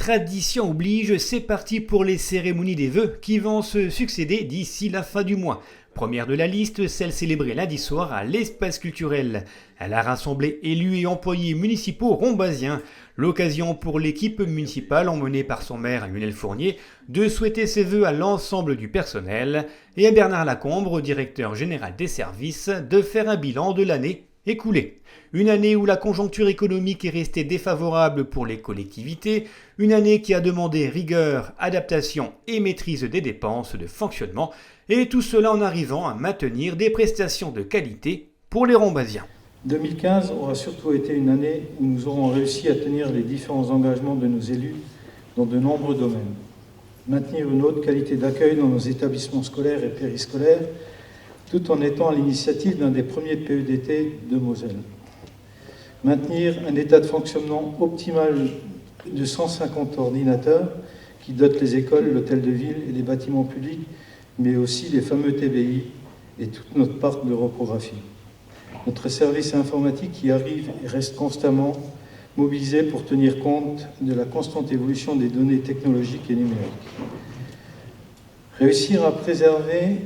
Tradition oblige, c'est parti pour les cérémonies des vœux qui vont se succéder d'ici la fin du mois. Première de la liste, celle célébrée lundi soir à l'espace culturel. Elle a rassemblé élus et employés municipaux rombasiens. L'occasion pour l'équipe municipale, emmenée par son maire Lionel Fournier, de souhaiter ses vœux à l'ensemble du personnel et à Bernard Lacombre, directeur général des services, de faire un bilan de l'année écoulée. Une année où la conjoncture économique est restée défavorable pour les collectivités, une année qui a demandé rigueur, adaptation et maîtrise des dépenses de fonctionnement, et tout cela en arrivant à maintenir des prestations de qualité pour les Rombasiens. 2015 aura surtout été une année où nous aurons réussi à tenir les différents engagements de nos élus dans de nombreux domaines. Maintenir une haute qualité d'accueil dans nos établissements scolaires et périscolaires, tout en étant à l'initiative d'un des premiers PEDT de Moselle. Maintenir un état de fonctionnement optimal de 150 ordinateurs qui dotent les écoles, l'hôtel de ville et les bâtiments publics, mais aussi les fameux TBI et toute notre parc de reprographie. Notre service informatique qui arrive et reste constamment mobilisé pour tenir compte de la constante évolution des données technologiques et numériques. Réussir à préserver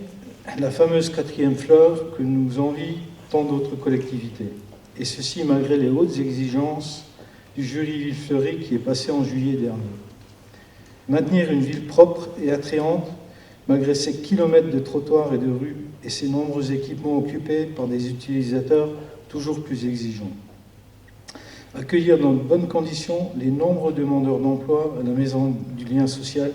la fameuse 4e fleur que nous envient tant d'autres collectivités. Et ceci malgré les hautes exigences du jury Villefleury qui est passé en juillet dernier. Maintenir une ville propre et attrayante malgré ses kilomètres de trottoirs et de rues et ses nombreux équipements occupés par des utilisateurs toujours plus exigeants. Accueillir dans de bonnes conditions les nombreux demandeurs d'emploi à la maison du lien social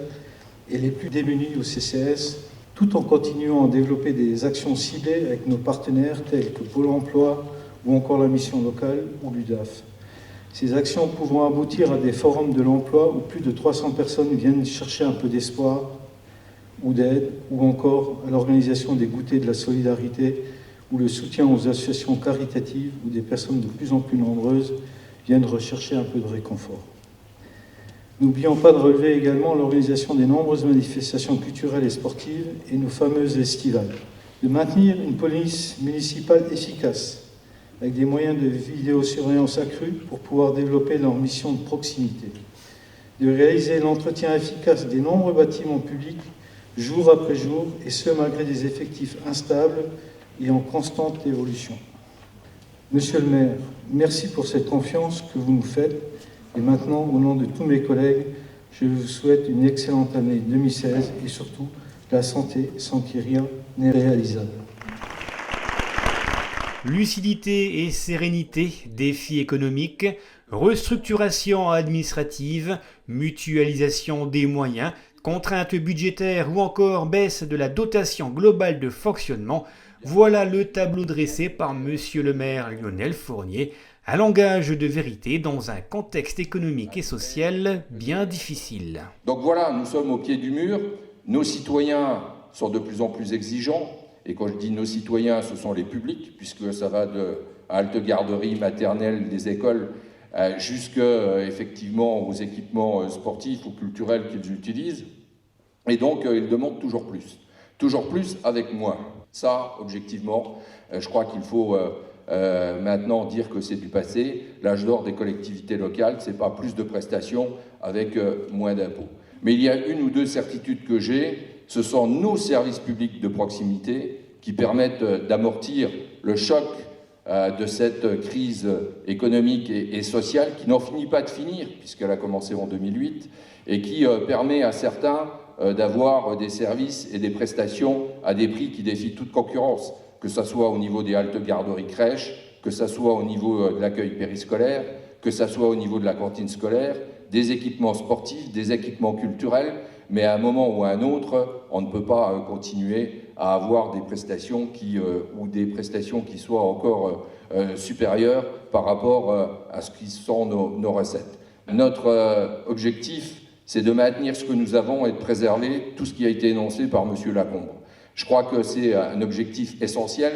et les plus démunis au CCS, tout en continuant à développer des actions ciblées avec nos partenaires tels que Pôle emploi ou encore la mission locale ou l'UDAF. Ces actions pouvant aboutir à des forums de l'emploi où plus de 300 personnes viennent chercher un peu d'espoir ou d'aide, ou encore à l'organisation des goûters de la solidarité ou le soutien aux associations caritatives où des personnes de plus en plus nombreuses viennent rechercher un peu de réconfort. N'oublions pas de relever également l'organisation des nombreuses manifestations culturelles et sportives et nos fameuses estivales. De maintenir une police municipale efficace, avec des moyens de vidéosurveillance accrus pour pouvoir développer leur mission de proximité. De réaliser l'entretien efficace des nombreux bâtiments publics jour après jour, et ce malgré des effectifs instables et en constante évolution. Monsieur le maire, merci pour cette confiance que vous nous faites. Et maintenant, au nom de tous mes collègues, je vous souhaite une excellente année 2016 et surtout la santé sans qui rien n'est réalisable. Lucidité et sérénité, défis économiques, restructuration administrative, mutualisation des moyens, contraintes budgétaires ou encore baisse de la dotation globale de fonctionnement, voilà le tableau dressé par Monsieur le maire Lionel Fournier, un langage de vérité dans un contexte économique et social bien difficile. Donc voilà, nous sommes au pied du mur, nos citoyens sont de plus en plus exigeants, et quand je dis nos citoyens, ce sont les publics, puisque ça va de halte garderie, maternelle, des écoles, jusqu'à effectivement aux équipements sportifs ou culturels qu'ils utilisent. Et donc, ils demandent toujours plus avec moins. Ça, objectivement, je crois qu'il faut maintenant dire que c'est du passé. L'âge d'or des collectivités locales, c'est pas plus de prestations avec moins d'impôts. Mais il y a une ou deux certitudes que j'ai, ce sont nos services publics de proximité qui permettent d'amortir le choc de cette crise économique et sociale qui n'en finit pas de finir, puisqu'elle a commencé en 2008, et qui permet à certains d'avoir des services et des prestations à des prix qui défient toute concurrence, que ce soit au niveau des haltes garderies crèches, que ce soit au niveau de l'accueil périscolaire, que ce soit au niveau de la cantine scolaire, des équipements sportifs, des équipements culturels, mais à un moment ou à un autre, on ne peut pas continuer à avoir des prestations ou des prestations qui soient encore supérieures par rapport à ce qui sont nos recettes. Notre objectif, c'est de maintenir ce que nous avons et de préserver tout ce qui a été énoncé par M. Lacombre. Je crois que c'est un objectif essentiel.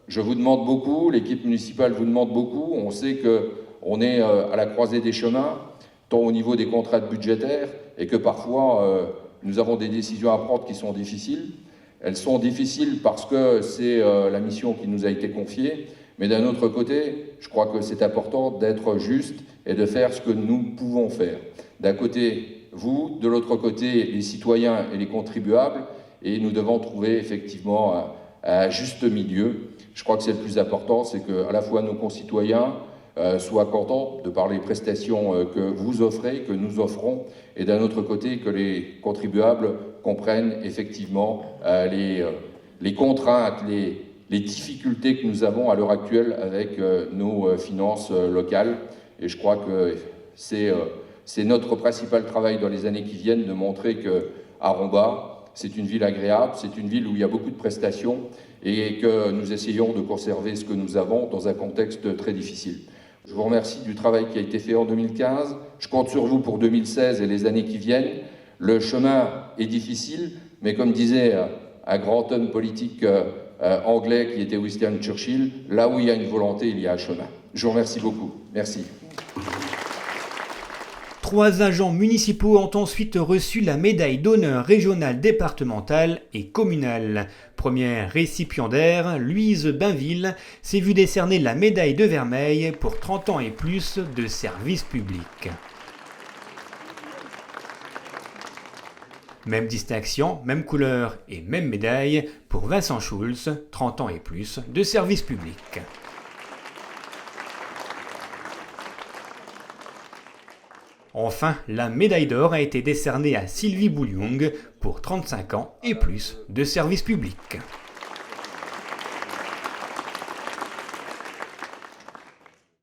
Je vous demande beaucoup, l'équipe municipale vous demande beaucoup. On sait qu'on est à la croisée des chemins, tant au niveau des contraintes budgétaires, et que parfois nous avons des décisions à prendre qui sont difficiles. Elles sont difficiles parce que c'est la mission qui nous a été confiée, mais d'un autre côté, je crois que c'est important d'être juste et de faire ce que nous pouvons faire. D'un côté, vous, de l'autre côté, les citoyens et les contribuables, et nous devons trouver effectivement un juste milieu. Je crois que c'est le plus important, c'est qu'à la fois nos concitoyens soient contents de par les prestations que vous offrez, que nous offrons, et d'un autre côté, que les contribuables comprennent effectivement les contraintes, les difficultés que nous avons à l'heure actuelle avec nos finances locales. Et je crois que c'est notre principal travail dans les années qui viennent de montrer qu'à Rombat, c'est une ville agréable, c'est une ville où il y a beaucoup de prestations et que nous essayons de conserver ce que nous avons dans un contexte très difficile. Je vous remercie du travail qui a été fait en 2015. Je compte sur vous pour 2016 et les années qui viennent. Le chemin est difficile, mais comme disait un grand homme politique anglais qui était Winston Churchill, là où il y a une volonté, il y a un chemin. Je vous remercie beaucoup. Merci. 3 agents municipaux ont ensuite reçu la médaille d'honneur régionale, départementale et communale. Première récipiendaire, Louise Bainville s'est vue décerner la médaille de Vermeil pour 30 ans et plus de service public. Même distinction, même couleur et même médaille pour Vincent Schulz, 30 ans et plus de service public. Enfin, la médaille d'or a été décernée à Sylvie Bouliong pour 35 ans et plus de service public.